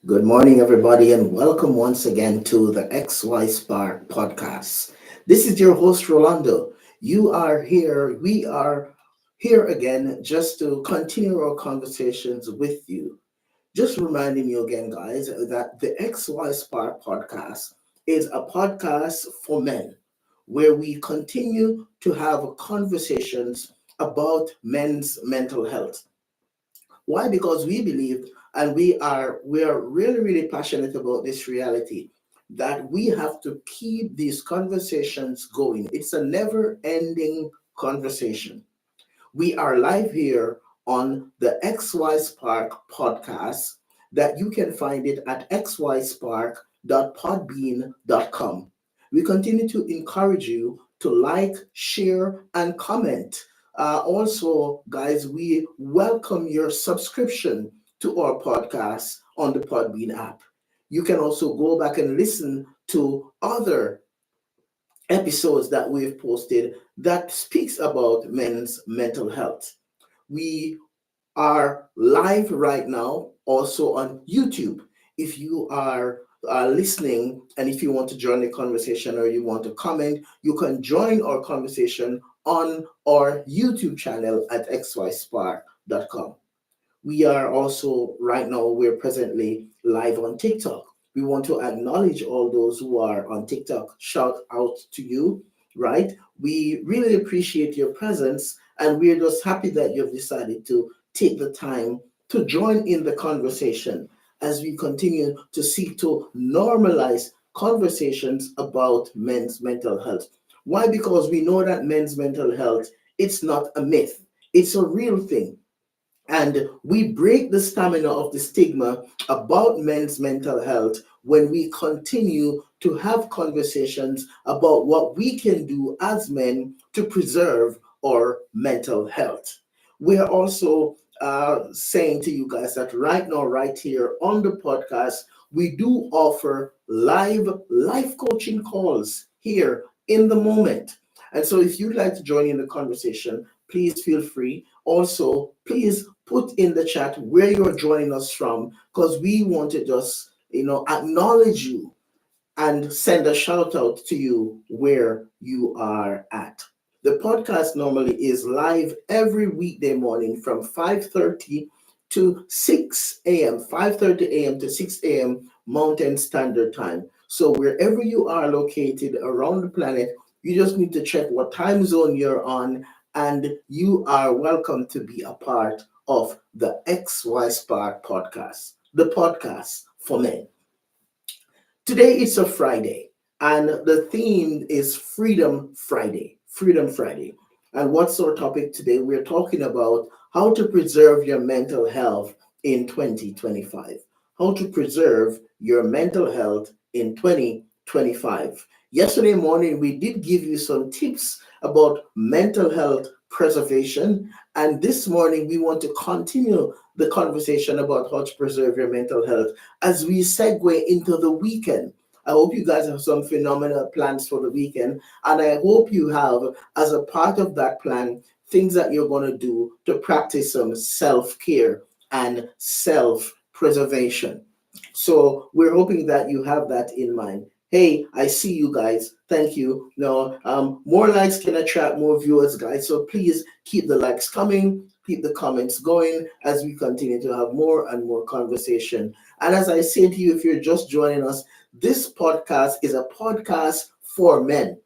Good morning, everybody, and welcome once again to the XY Spark podcast. This is your host, Rolando. We are here again just to continue our conversations with you. Just reminding you again, guys, that the XY Spark podcast is a podcast for men where we continue to have conversations about men's mental health. Why? Because we believe and we are really passionate about this reality that we have to keep these conversations going. It's a never-ending conversation. We are live here on the XY Spark podcast that you can find it at xyspark.podbean.com. We continue to encourage you to like, share, and comment. Also, guys, we welcome your subscription to our podcast on the Podbean app. You can also go back and listen to other episodes that we've posted that speaks about men's mental health. We are live right now also on YouTube. If you are listening and if you want to join the conversation or you want to comment, you can join our conversation on our YouTube channel at xyspark.com. We are also right now, we're presently live on TikTok. We want to acknowledge all those who are on TikTok. Shout out to you, right? We really appreciate your presence, and we're just happy that you've decided to take the time to join in the conversation as we continue to seek to normalize conversations about men's mental health. Why? Because we know that men's mental health, it's not a myth. It's a real thing, and we break the stamina of the stigma about men's mental health when we continue to have conversations about what we can do as men to preserve our mental health. We are also saying to you guys that right now, right here on the podcast, we do offer live life coaching calls here in the moment. And so if you'd like to join in the conversation, please feel free. Also, please put in the chat where you're joining us from, because we want to just, acknowledge you and send a shout out to you where you are at. The podcast normally is live every weekday morning from 5:30 to 6 a.m., 5:30 a.m. to 6 a.m. Mountain Standard Time. So wherever you are located around the planet, you just need to check what time zone you're on, and you are welcome to be a part of the XY Spark podcast, the podcast for men. Today is a Friday, and the theme is Freedom Friday. Freedom Friday. And what's our topic today? We're talking about how to preserve your mental health in 2025. How to preserve your mental health in 2025. Yesterday morning, we did give you some tips about mental health preservation. And this morning, we want to continue the conversation about how to preserve your mental health as we segue into the weekend. I hope you guys have some phenomenal plans for the weekend, and I hope you have, as a part of that plan, things that you're going to do to practice some self-care and self-preservation. So we're hoping that you have that in mind. Hey, I see you guys. Thank you. No, more likes can attract more viewers, guys. So please keep the likes coming, keep the comments going as we continue to have more and more conversation. And as I say to you, if you're just joining us, this podcast is a podcast for men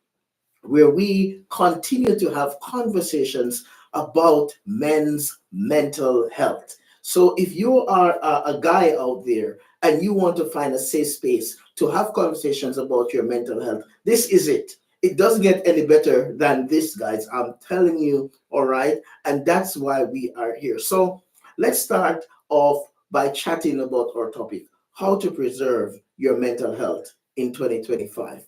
where we continue to have conversations about men's mental health. So if you are a guy out there and you want to find a safe space to have conversations about your mental health, this is it. It doesn't get any better than this, guys. I'm telling you, all right? And that's why we are here. So let's start off by chatting about our topic, how to preserve your mental health in 2025.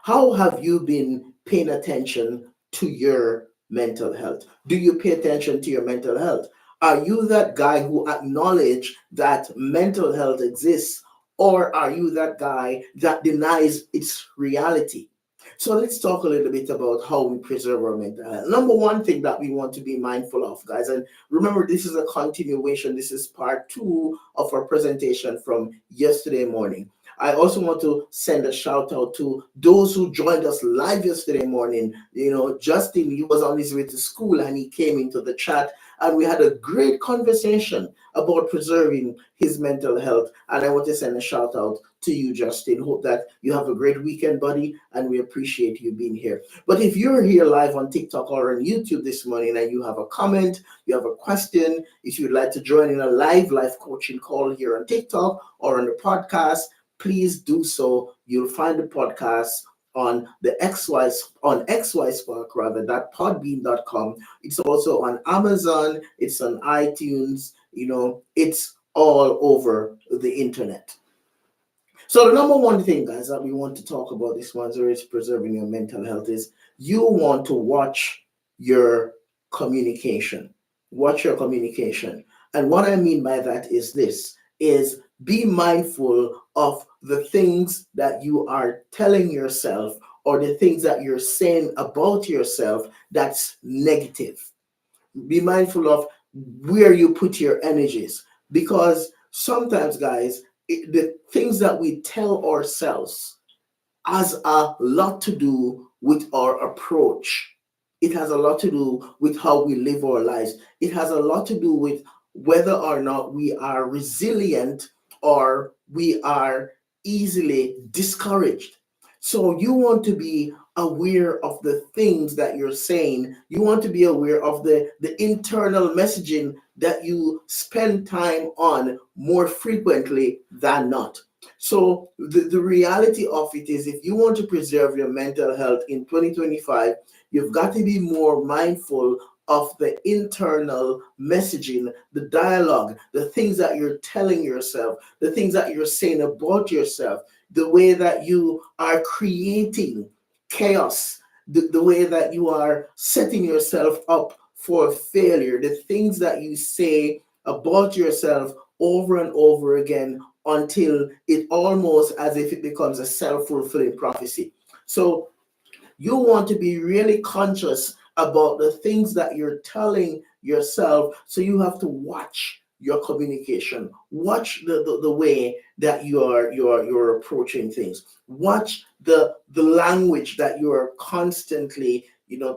How have you been paying attention to your mental health? Do you pay attention to your mental health? Are you that guy who acknowledge that mental health exists, or are you that guy that denies its reality? So let's talk a little bit about how we preserve our mental health. Number one thing that we want to be mindful of, guys, and remember, this is a continuation. This is part two of our presentation from yesterday morning. I also want to send a shout out to those who joined us live yesterday morning. You know, Justin, he was on his way to school and he came into the chat and we had a great conversation about preserving his mental health. And I want to send a shout out to you, Justin. Hope that you have a great weekend, buddy, and we appreciate you being here. But if you're here live on TikTok or on YouTube this morning and you have a comment, you have a question, if you'd like to join in a live coaching call here on TikTok or on the podcast, please do so. You'll find the podcast on the XY Spark rather .podbean.com. It's also on Amazon, it's on iTunes, it's all over the internet. So the number one thing, guys, that we want to talk about this one, where it's preserving your mental health, is you want to watch your communication. Watch your communication. And what I mean by that is this, is be mindful of the things that you are telling yourself or the things that you're saying about yourself that's negative. Be mindful of where you put your energies, because sometimes, guys, the things that we tell ourselves has a lot to do with our approach. It has a lot to do with how we live our lives. It has a lot to do with whether or not we are resilient or we are easily discouraged. So you want to be aware of the things that you're saying. You want to be aware of the internal messaging that you spend time on more frequently than not. So the reality of it is, if you want to preserve your mental health in 2025, you've got to be more mindful of the internal messaging, the dialogue, the things that you're telling yourself, the things that you're saying about yourself, the way that you are creating chaos, the way that you are setting yourself up for failure, the things that you say about yourself over and over again until it almost as if it becomes a self-fulfilling prophecy. So you want to be really conscious about the things that you're telling yourself. So you have to watch your communication, watch the way that you're approaching things, watch the language that you're constantly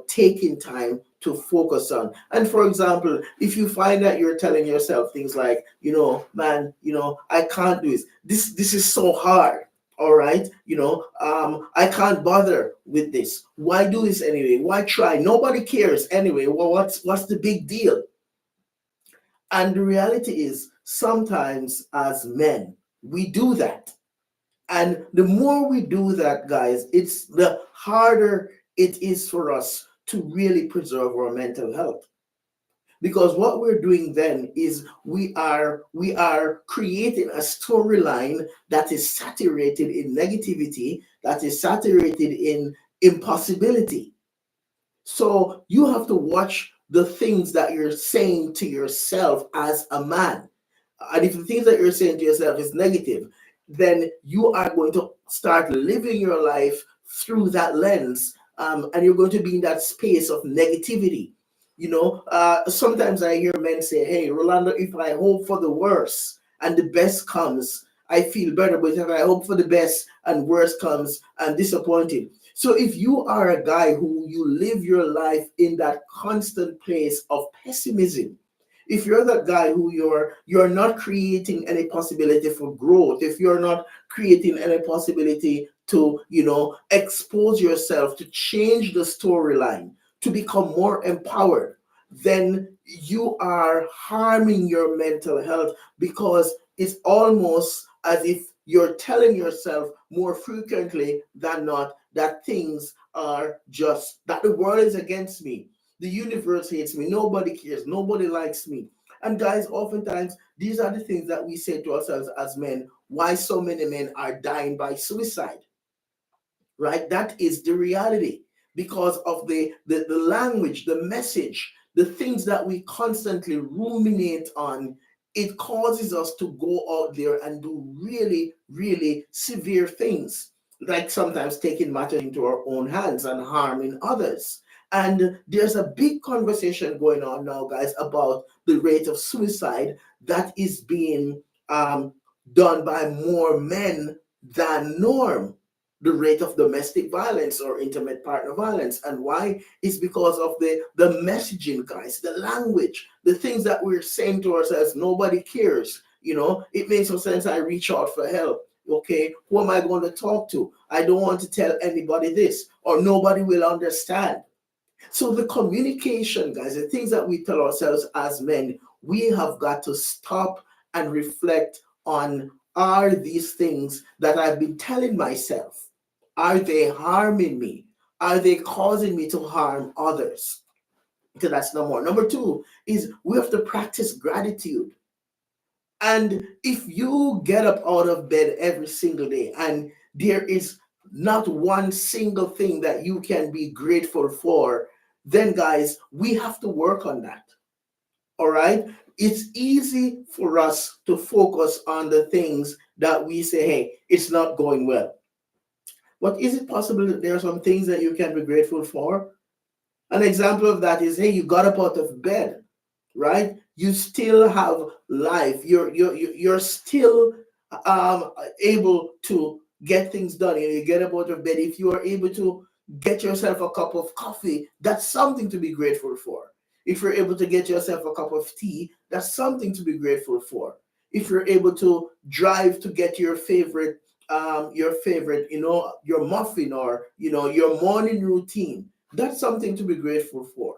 taking time to focus on. And for example, if you find that you're telling yourself things like, man, I can't do this is so hard. All right, I can't bother with this. Why do this anyway? Why try? Nobody cares anyway. Well, what's the big deal? And the reality is, sometimes as men, we do that. And the more we do that, guys, it's the harder it is for us to really preserve our mental health. Because what we're doing then is we are creating a storyline that is saturated in negativity, that is saturated in impossibility. So you have to watch the things that you're saying to yourself as a man. And if the things that you're saying to yourself is negative, then you are going to start living your life through that lens, and you're going to be in that space of negativity. Sometimes I hear men say, "Hey, Rolando, if I hope for the worst and the best comes, I feel better. But if I hope for the best and worst comes, I'm disappointed." So if you are a guy who you live your life in that constant place of pessimism, if you're that guy who you're not creating any possibility for growth, if you're not creating any possibility to expose yourself, to change the storyline, to become more empowered, then you are harming your mental health, because it's almost as if you're telling yourself more frequently than not that things are just, that the world is against me, the universe hates me, nobody cares, nobody likes me. And guys, oftentimes these are the things that we say to ourselves as men, why so many men are dying by suicide, right? That is the reality, because of the language, the message, the things that we constantly ruminate on. It causes us to go out there and do really, really severe things. like sometimes taking matters into our own hands and harming others. And there's a big conversation going on now, guys, about the rate of suicide that is being um, done by more men than norm. The rate of domestic violence or intimate partner violence. And why? It's because of the messaging, guys, the language, the things that we're saying to ourselves. Nobody cares. It makes no sense. I reach out for help. Okay, who am I going to talk to? I don't want to tell anybody this, or nobody will understand. So the communication, guys, the things that we tell ourselves as men, we have got to stop and reflect on, are these things that I've been telling myself, are they harming me? Are they causing me to harm others? So that's number one. Number two is we have to practice gratitude. And if you get up out of bed every single day and there is not one single thing that you can be grateful for, then guys, we have to work on that. All right? It's easy for us to focus on the things that we say, hey, it's not going well. But is it possible that there are some things that you can be grateful for? An example of that is, hey, you got up out of bed, right? You still have life. You're still able to get things done. You get up out of bed. If you are able to get yourself a cup of coffee, that's something to be grateful for. If you're able to get yourself a cup of tea, that's something to be grateful for. If you're able to drive to get your favorite, your muffin, or your morning routine, that's something to be grateful for.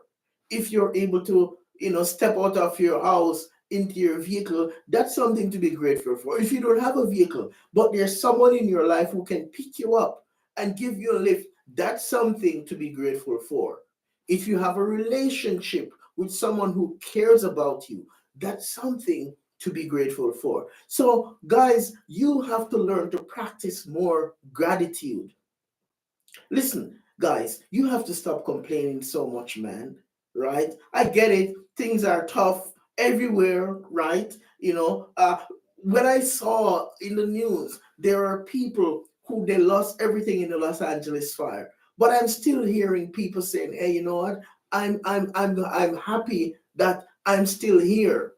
If you're able to, step out of your house into your vehicle, that's something to be grateful for. If you don't have a vehicle, but there's someone in your life who can pick you up and give you a lift, that's something to be grateful for. If you have a relationship with someone who cares about you, that's something to be grateful for. So, guys, you have to learn to practice more gratitude. Listen, guys, you have to stop complaining so much, man. Right? I get it. Things are tough everywhere, right? When I saw in the news, there are people who they lost everything in the Los Angeles fire. But I'm still hearing people saying, "Hey, you know what? I'm happy that I'm still here."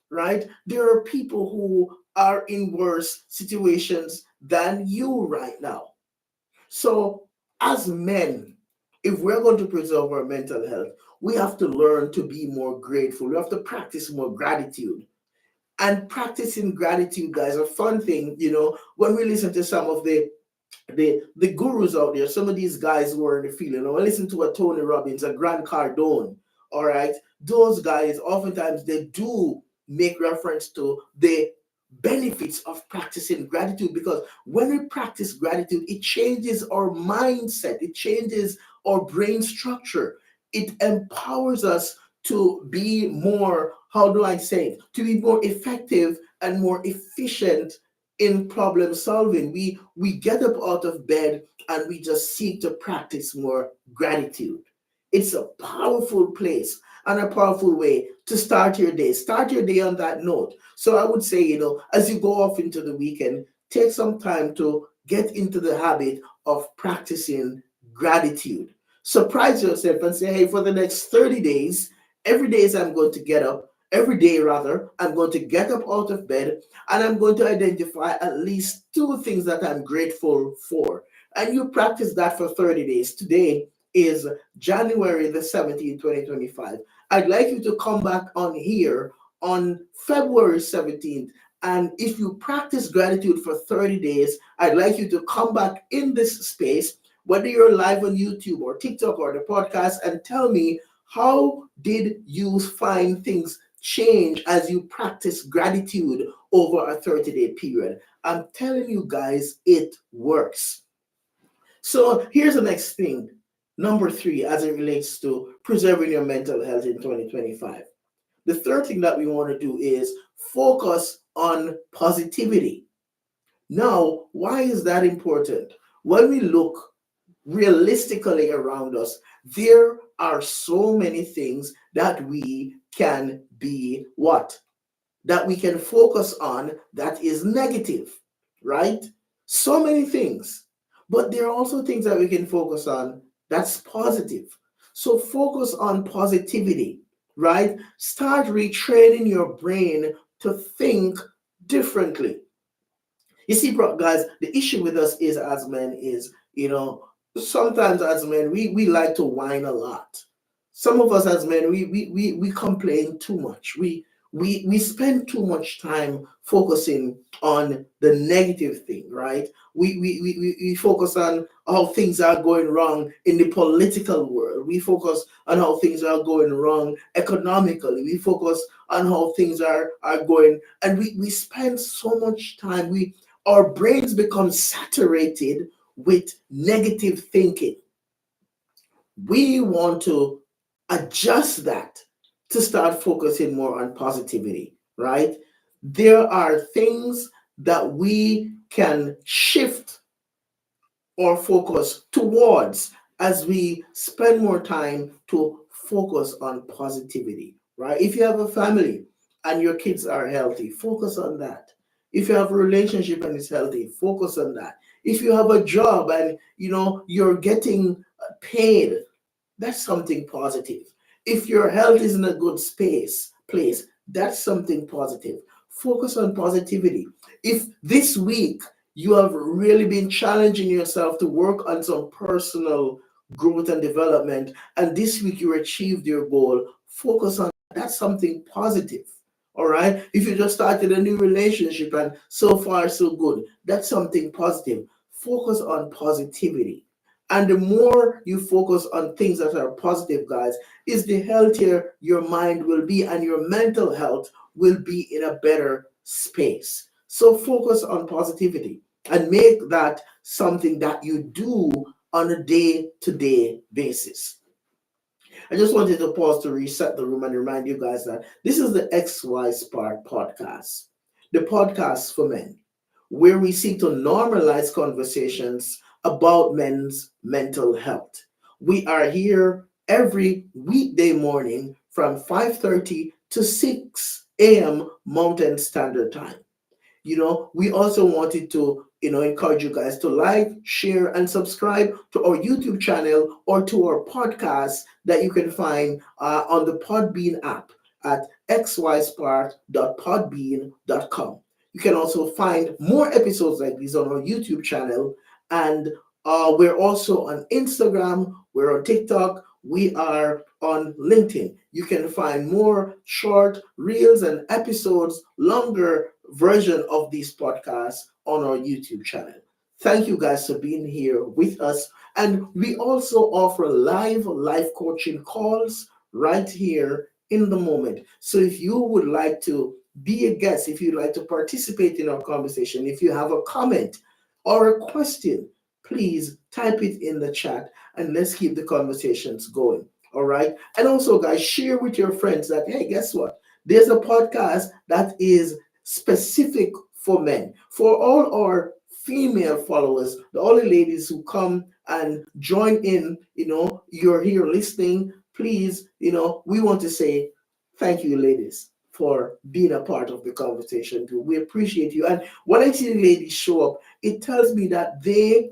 Right? There are people who are in worse situations than you right now. So, as men, if we're going to preserve our mental health, we have to learn to be more grateful. We have to practice more gratitude. And practicing gratitude, guys, a fun thing, when we listen to some of the gurus out there, some of these guys who are in the field, I listen to a Tony Robbins, a Grant Cardone, all right? Those guys, oftentimes, they do make reference to the benefits of practicing gratitude, because when we practice gratitude, it changes our mindset, it changes our brain structure, it empowers us to be more, how do I say it, to be more effective and more efficient in problem solving. We get up out of bed and we just seek to practice more gratitude. It's a powerful place and a powerful way to start your day. Start your day on that note. So I would say, as you go off into the weekend, take some time to get into the habit of practicing gratitude. Surprise yourself and say, hey, for the next 30 days, every day I'm going to get up, every day rather, I'm going to get up out of bed and I'm going to identify at least two things that I'm grateful for. And you practice that for 30 days. Today is January the 17th, 2025. I'd like you to come back on here on February 17th. And if you practice gratitude for 30 days, I'd like you to come back in this space, whether you're live on YouTube or TikTok or the podcast, and tell me, how did you find things change as you practice gratitude over a 30-day period? I'm telling you guys, it works. So here's the next thing. Number three, as it relates to preserving your mental health in 2025. The third thing that we want to do is focus on positivity. Now, why is that important? When we look realistically around us, there are so many things that we can be what? That we can focus on that is negative, right? So many things. But there are also things that we can focus on that's positive. So focus on positivity, right? Start retraining your brain to think differently. You see, guys, the issue with us is as men is, sometimes as men, we like to whine a lot. Some of us as men, we complain too much. We spend too much time focusing on the negative thing, right? We focus on how things are going wrong in the political world. We focus on how things are going wrong economically. We focus on how things are going, and we spend so much time. Our brains become saturated with negative thinking. We want to adjust that to start focusing more on positivity, right? There are things that we can shift or focus towards as we spend more time to focus on positivity, right? If you have a family and your kids are healthy, focus on that. If you have a relationship and it's healthy, focus on that. If you have a job and you're getting paid, that's something positive. If your health is in a good place, that's something positive. Focus on positivity. If this week you have really been challenging yourself to work on some personal growth and development, and this week you achieved your goal, focus on that's something positive. All right. If you just started a new relationship and so far so good, that's something positive. Focus on positivity. And the more you focus on things that are positive, guys, is the healthier your mind will be and your mental health will be in a better space. So focus on positivity and make that something that you do on a day to day basis. I just wanted to pause to reset the room and remind you guys that this is the XY Spark podcast, the podcast for men, where we seek to normalize conversations about men's mental health. We are here every weekday morning from 5:30 to 6 a.m. Mountain Standard Time. We also wanted to encourage you guys to like, share, and subscribe to our YouTube channel or to our podcast that you can find on the Podbean app at xyspark.podbean.com. You can also find more episodes like these on our YouTube channel, and we're also on Instagram, we're on TikTok, we are on LinkedIn. You can find more short reels and episodes, longer version of these podcasts on our YouTube channel. Thank you guys for being here with us. And we also offer live life coaching calls right here in the moment. So if you would like to be a guest, if you'd like to participate in our conversation, if you have a comment or a question, please type it in the chat and let's keep the conversations going. All right. And also, guys, share with your friends that, hey, guess what? There's a podcast that is specific for men. For all our female followers, all the ladies who come and join in, you're here listening, please, we want to say thank you, ladies, for being a part of the conversation too. We appreciate you. And when I see the ladies show up, it tells me that they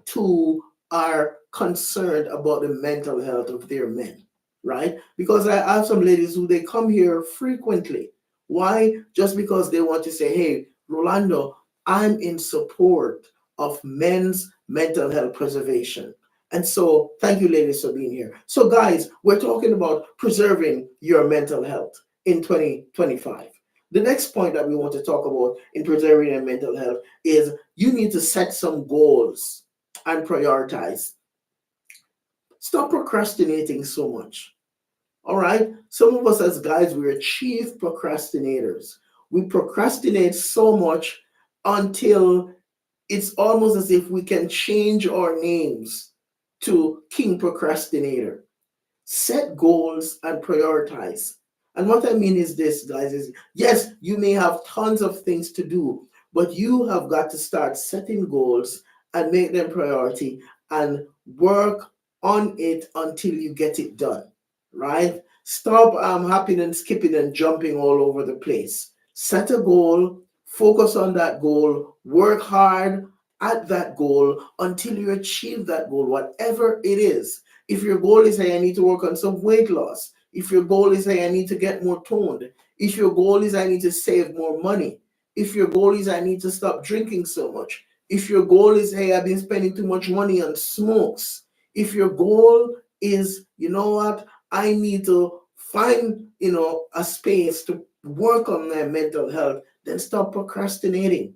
too are concerned about the mental health of their men, right? Because I have some ladies who they come here frequently. Why? Just because they want to say, hey, Rolando, I'm in support of men's mental health preservation. And so, thank you, ladies, for being here. So, guys, we're talking about preserving your mental health in 2025. The next point that we want to talk about in preserving your mental health is you need to set some goals and prioritize. Stop procrastinating so much. All right. Some of us as guys, we're chief procrastinators. We procrastinate so much until it's almost as if we can change our names to King Procrastinator. Set goals and prioritize. And what I mean is this, guys, is yes, you may have tons of things to do, but you have got to start setting goals and make them priority and work on it until you get it done, right? Stop hopping and skipping and jumping all over the place. Set a goal, focus on that goal, work hard, at that goal until you achieve that goal, whatever it is. If your goal is, hey, I need to work on some weight loss. If your goal is, hey, I need to get more toned. If your goal is, I need to save more money. If your goal is, I need to stop drinking so much. If your goal is, hey, I've been spending too much money on smokes. If your goal is, you know what, I need to find, a space to work on my mental health, then stop procrastinating,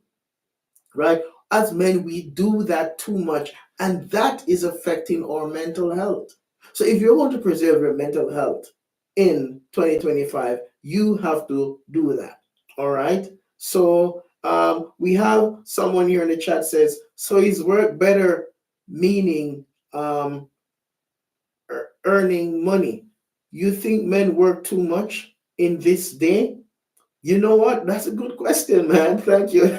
right? As men, we do that too much, and that is affecting our mental health. So, if you want to preserve your mental health in 2025, you have to do that. All right. So, we have someone here in the chat says, so is work better, meaning earning money? You think men work too much in this day? You know what? That's a good question, man. Thank you.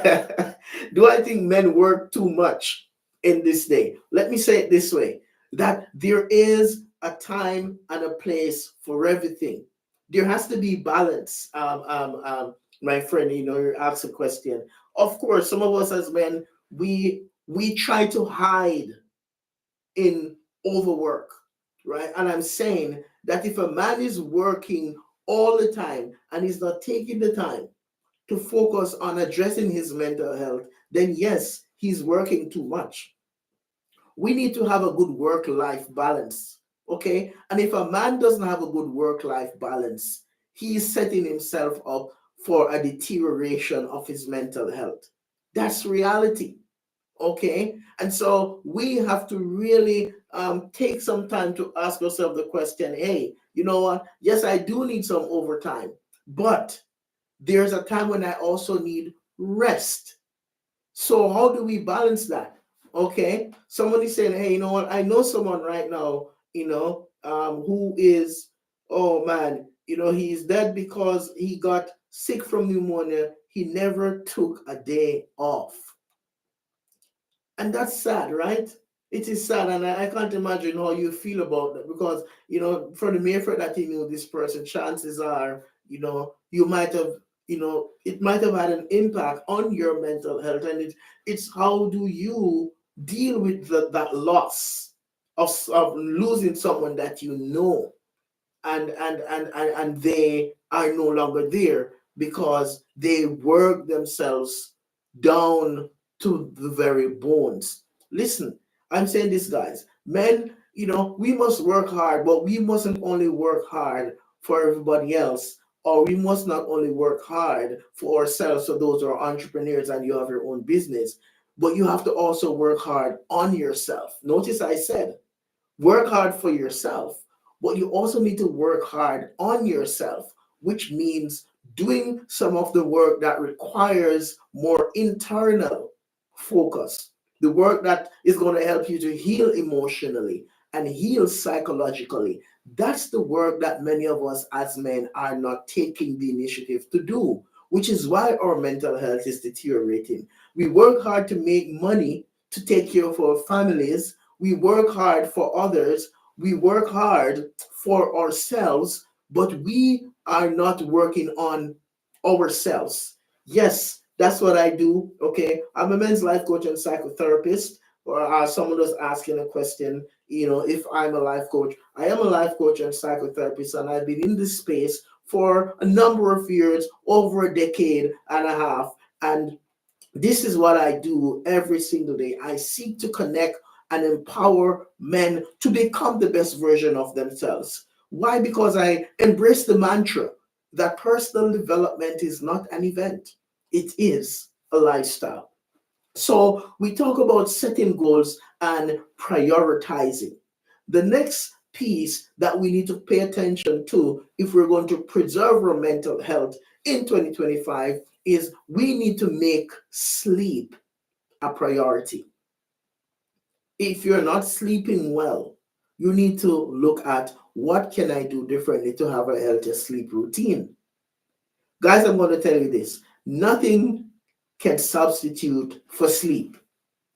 Do I think men work too much in this day? Let me say it this way, that there is a time and a place for everything. There has to be balance. My friend, you asked a question. Of course, some of us as men, we try to hide in overwork, right? And I'm saying that if a man is working all the time and he's not taking the time to focus on addressing his mental health, then yes, he's working too much. We need to have a good work life balance, okay? And if a man doesn't have a good work life balance, he is setting himself up for a deterioration of his mental health. That's reality. Okay, and so we have to really take some time to ask ourselves the question, hey, you know what, yes, I do need some overtime, but there's a time when I also need rest. So how do we balance that? Okay, somebody saying, hey, you know what, I know someone right now, who is, oh man, he's dead because he got sick from pneumonia. He never took a day off. And that's sad, right? It is sad, and I can't imagine how you feel about that, because from the mere fact that you knew this person, chances are, you might have, it might have had an impact on your mental health, and it's how do you deal with that loss of losing someone that you know, and they are no longer there because they work themselves down to the very bones. Listen, I'm saying this, guys. Men, we must work hard, but we mustn't only work hard for everybody else, or we must not only work hard for ourselves. So those who are entrepreneurs and you have your own business, but you have to also work hard on yourself. Notice I said work hard for yourself, but you also need to work hard on yourself, which means doing some of the work that requires more internal focus, the work that is going to help you to heal emotionally and heal psychologically. That's the work that many of us as men are not taking the initiative to do, which is why our mental health is deteriorating. We work hard to make money to take care of our families. We work hard for others. We work hard for ourselves, but we are not working on ourselves. Yes, that's what I do. Okay, I'm a men's life coach and psychotherapist. Or someone was asking a question, if I'm a life coach. I am a life coach and psychotherapist, and I've been in this space for a number of years, over a decade and a half. And this is what I do every single day. I seek to connect and empower men to become the best version of themselves. Why? Because I embrace the mantra that personal development is not an event, it is a lifestyle. So we talk about setting goals and prioritizing. The next piece that we need to pay attention to if we're going to preserve our mental health in 2025 is we need to make sleep a priority. If you're not sleeping well, you need to look at what can I do differently to have a healthy sleep routine. Guys, I'm going to tell you this. Nothing can substitute for sleep.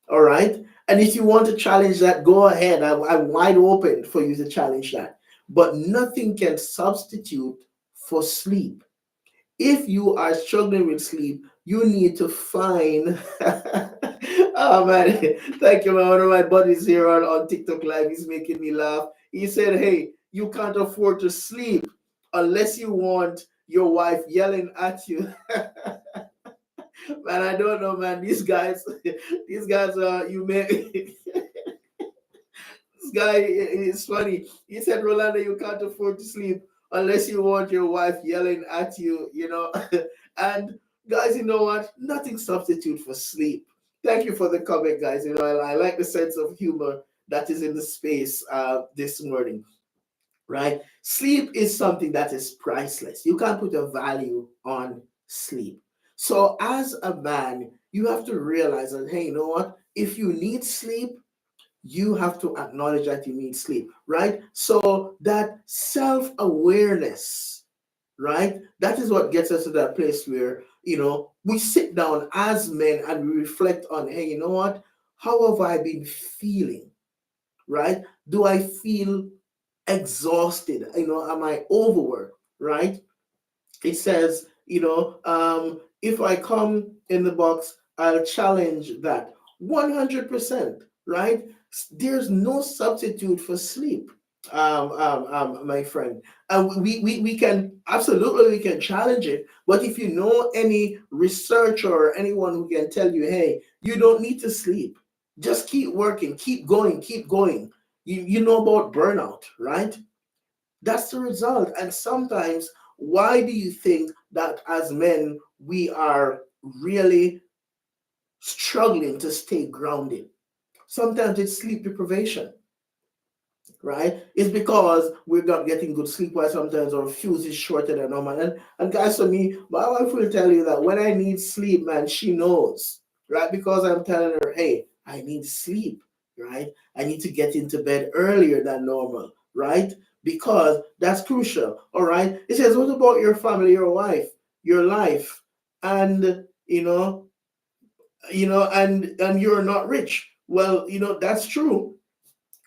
All right. And if you want to challenge that, go ahead. I'm wide open for you to challenge that. But nothing can substitute for sleep. If you are struggling with sleep, you need to find Oh man, thank you, man. One of my buddies here on TikTok Live, he's making me laugh. He said, "Hey, you can't afford to sleep unless you want your wife yelling at you." Man, I don't know, man. These guys, these guys, you may. This guy is funny. He said, Rolando, you can't afford to sleep unless you want your wife yelling at you, you know. And guys, you know what? Nothing substitute for sleep. Thank you for the comment, guys. You know, I like the sense of humor that is in the space this morning, right? Sleep is something that is priceless. You can't put a value on sleep. So, as a man, you have to realize that, hey, you know what? If you need sleep, you have to acknowledge that you need sleep, right? So that self-awareness, right? That is what gets us to that place where, we sit down as men and we reflect on, hey, you know what? How have I been feeling, right? Do I feel exhausted? Am I overworked, right? It says, if I come in the box, I'll challenge that 100%, right? There's no substitute for sleep, my friend. We can absolutely we can challenge it, but if you know any researcher or anyone who can tell you, hey, you don't need to sleep, just keep working, keep going, keep going. You know about burnout, right? That's the result. And sometimes, why do you think that as men, we are really struggling to stay grounded? Sometimes it's sleep deprivation, right? It's because we're not getting good sleep, while sometimes our fuse is shorter than normal. And guys, for me, my wife will tell you that when I need sleep, man, she knows, right? Because I'm telling her, hey, I need sleep, right? I need to get into bed earlier than normal, right? Because that's crucial. All right. It says, what about your family, your wife, your life? And and you're not rich. Well, that's true,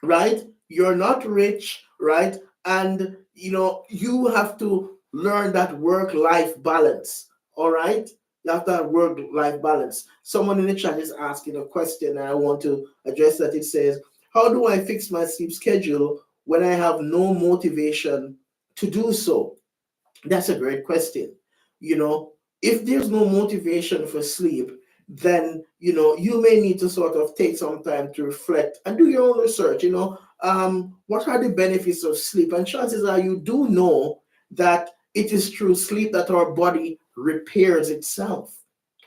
right? You're not rich, right? And you have to learn that work-life balance. All right? You have to have work-life balance. Someone in the chat is asking a question, and I want to address that. It says, how do I fix my sleep schedule when I have no motivation to do so? That's a great question. You know, if there's no motivation for sleep, then you may need to sort of take some time to reflect and do your own research. What are the benefits of sleep? And chances are you do know that it is through sleep that our body repairs itself.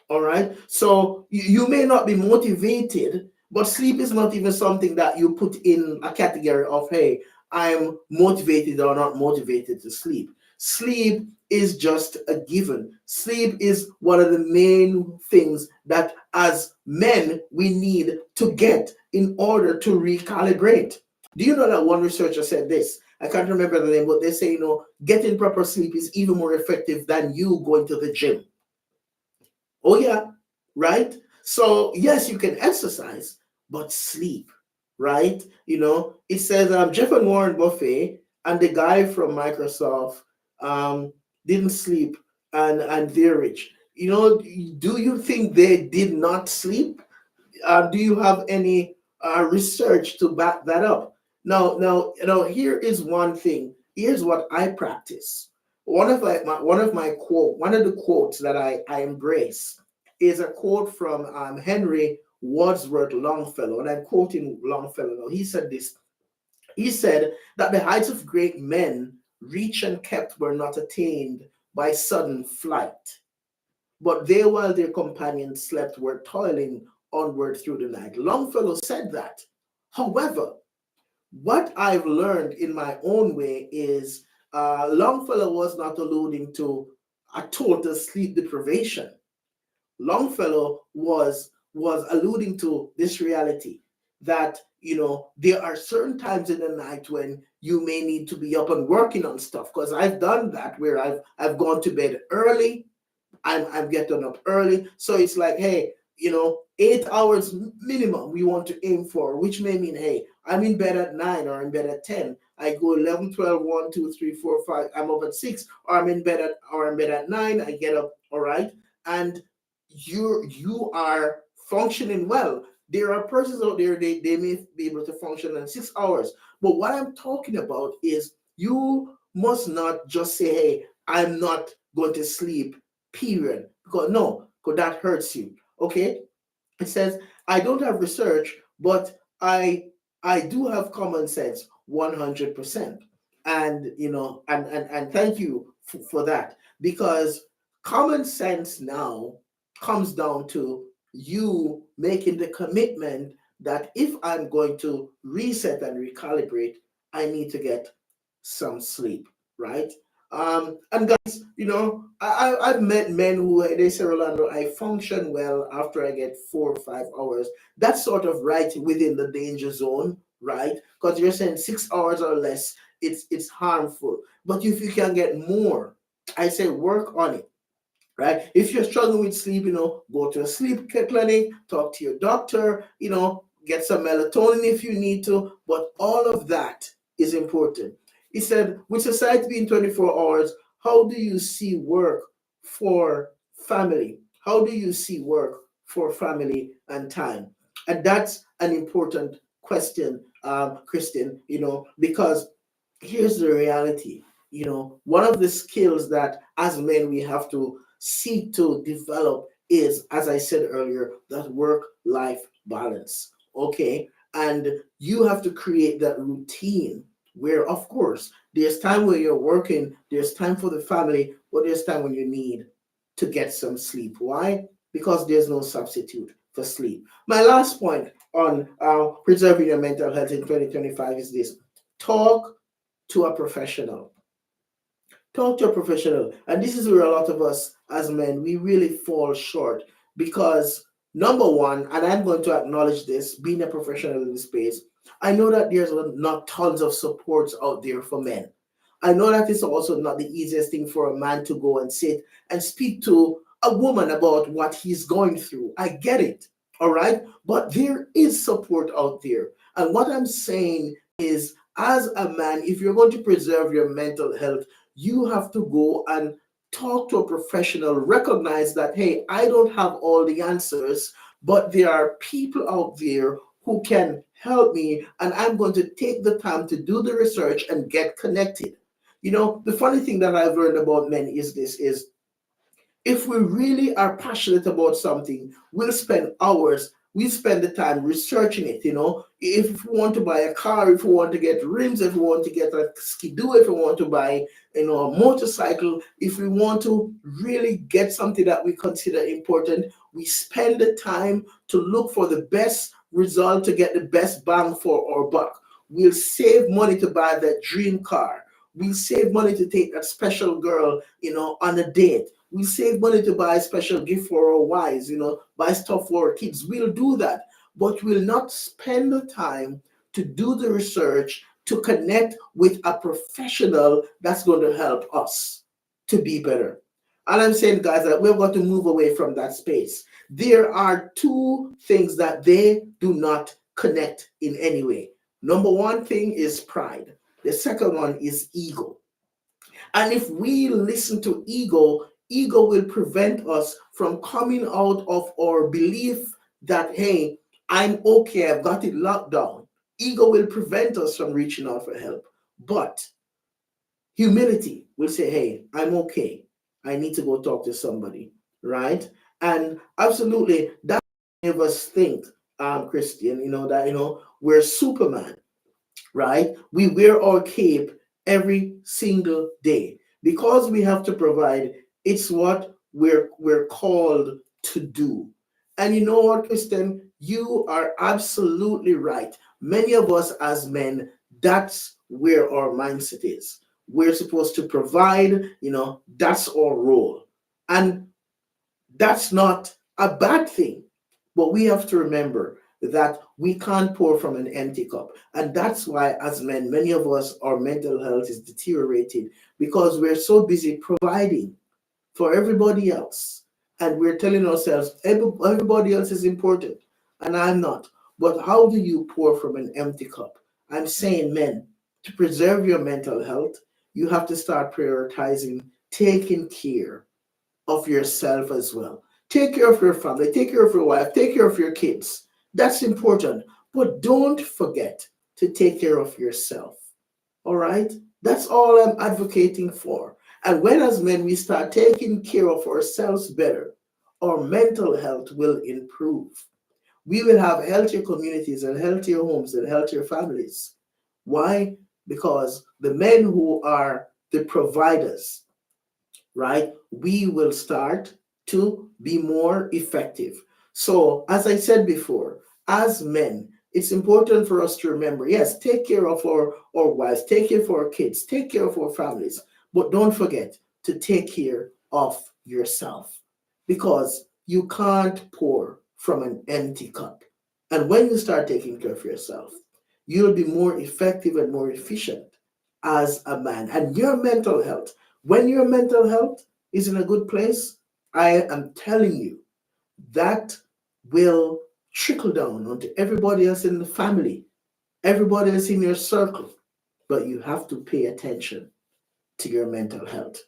All right. So you may not be motivated, but sleep is not even something that you put in a category of, hey, I'm motivated or not motivated to sleep. Sleep is just a given. Sleep is one of the main things that as men we need to get in order to recalibrate. Do you know that one researcher said this? I can't remember the name, but they say, getting proper sleep is even more effective than you going to the gym. Oh, yeah, right? So, yes, you can exercise, but sleep, right? It says Jeff and Warren Buffett and the guy from Microsoft um, didn't sleep and they're rich. Do you think they did not sleep? Do you have any research to back that up? Now, here is one thing. Here's what I practice. One of the quotes that I embrace is a quote from Henry Wadsworth Longfellow, and I'm quoting Longfellow now. He said this. He said that the heights of great men reached and kept were not attained by sudden flight, but they, while their companions slept, were toiling onward through the night. Longfellow said that. However, what I've learned in my own way is Longfellow was not alluding to a total sleep deprivation. Longfellow was alluding to this reality that there are certain times in the night when you may need to be up and working on stuff. Because I've done that where I've gone to bed early. I'm getting up early. So it's like, hey, 8 hours minimum we want to aim for, which may mean, hey, I'm in bed at 9 or in bed at 10. I go 11, 12, 1, 2, 3, 4, 5. I'm up at 6, or I'm in bed at 9. I get up, all right. And you are functioning well. There are persons out there, they may be able to function in 6 hours. But what I'm talking about is you must not just say, hey, I'm not going to sleep, period. Because no, because that hurts you. Okay? It says, I don't have research, but I do have common sense 100%. And and thank you for that, because common sense now comes down to you making the commitment that if I'm going to reset and recalibrate, I need to get some sleep, right? And guys, I've met men who they say, Rolando, I function well after I get 4 or 5 hours. That's sort of right within the danger zone, right? Because you're saying 6 hours or less, it's harmful. But if you can get more, I say work on it, right? If you're struggling with sleep, go to a sleep clinic, talk to your doctor, get some melatonin if you need to. But all of that is important. He said, with society being 24 hours, how do you see work for family? How do you see work for family and time? And that's an important question, Christian, because here's the reality. One of the skills that as men we have to seek to develop is, as I said earlier, that work life balance. Okay. And you have to create that routine where, of course, there's time where you're working, there's time for the family, but there's time when you need to get some sleep. Why? Because there's no substitute for sleep. My last point on preserving your mental health in 2025 is this: talk to a professional. Talk to a professional. And this is where a lot of us as men, we really fall short, because number one, and I'm going to acknowledge this, being a professional in this space, I know that there's not tons of supports out there for men. I know that it's also not the easiest thing for a man to go and sit and speak to a woman about what he's going through. I get it. All right. But there is support out there. And what I'm saying is, as a man, if you're going to preserve your mental health, you have to go and talk to a professional. Recognize that, hey, I don't have all the answers, but there are people out there who can help me, and I'm going to take the time to do the research and get connected. The funny thing that I've learned about men is this: is if we really are passionate about something, we'll spend hours, we spend the time researching it. If we want to buy a car, if we want to get rims, if we want to get a skidoo, if we want to buy, a motorcycle, if we want to really get something that we consider important, we spend the time to look for the best result, to get the best bang for our buck. We'll save money to buy that dream car. We'll save money to take that special girl, on a date. We save money to buy a special gift for our wives, buy stuff for our kids. We'll do that, but we'll not spend the time to do the research to connect with a professional that's going to help us to be better. And I'm saying, guys, that we're going to move away from that space. There are two things that they do not connect in any way. Number one thing is pride. The second one is ego. And if we listen to ego, ego will prevent us from coming out of our belief that, hey, I'm okay, I've got it locked down. Ego will prevent us from reaching out for help. But humility will say, hey, I'm okay. I need to go talk to somebody, right? And absolutely, that many of us think, Christian, that, we're Superman, right? We wear our cape every single day because we have to provide. It's what we're called to do. And you know what, Kristen? You are absolutely right. Many of us as men, that's where our mindset is. We're supposed to provide, that's our role. And that's not a bad thing. But we have to remember that we can't pour from an empty cup. And that's why, as men, many of us, our mental health is deteriorating because we're so busy providing for everybody else. And we're telling ourselves, everybody else is important and I'm not. But how do you pour from an empty cup? I'm saying, men, to preserve your mental health, you have to start prioritizing taking care of yourself as well. Take care of your family, take care of your wife, take care of your kids. That's important. But don't forget to take care of yourself. All right? That's all I'm advocating for. And when, as men, we start taking care of ourselves better, our mental health will improve. We will have healthier communities and healthier homes and healthier families. Why? Because the men who are the providers, right, we will start to be more effective. So, as I said before, as men, it's important for us to remember, yes, take care of our wives, take care of our kids, take care of our families, but don't forget to take care of yourself because you can't pour from an empty cup. And when you start taking care of yourself, you'll be more effective and more efficient as a man. And your mental health, when your mental health is in a good place, I am telling you, that will trickle down onto everybody else in the family, everybody else in your circle. But you have to pay attention to your mental health.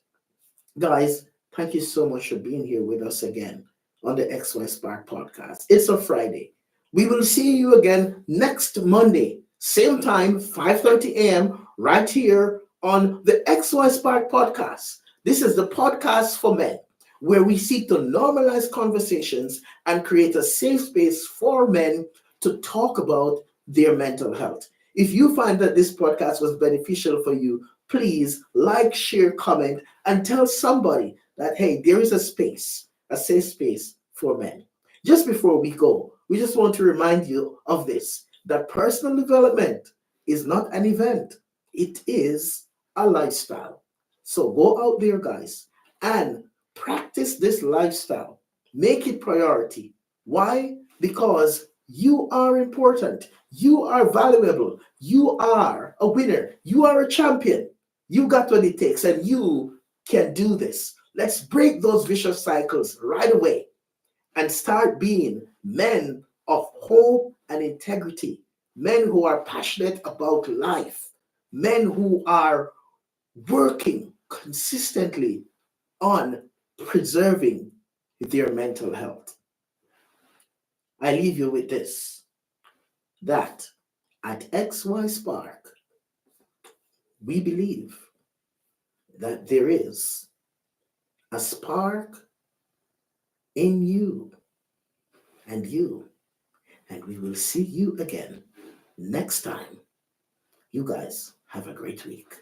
Guys, thank you so much for being here with us again on the XY Spark podcast. It's a Friday. We will see you again next Monday, same time, 5:30 a.m., right here on the XY Spark podcast. This is the podcast for men, where we seek to normalize conversations and create a safe space for men to talk about their mental health. If you find that this podcast was beneficial for you, please like, share, comment, and tell somebody that, hey, there is a space, a safe space for men. Just before we go, we just want to remind you of this, that personal development is not an event, it is a lifestyle. So go out there, guys, and practice this lifestyle. Make it priority. Why? Because you are important. You are valuable. You are a winner. You are a champion. You got what it takes, and you can do this. Let's break those vicious cycles right away and start being men of hope and integrity, men who are passionate about life, men who are working consistently on preserving their mental health. I leave you with this, that at XY Spark, we believe that there is a spark in you and you, and we will see you again next time. You guys have a great week.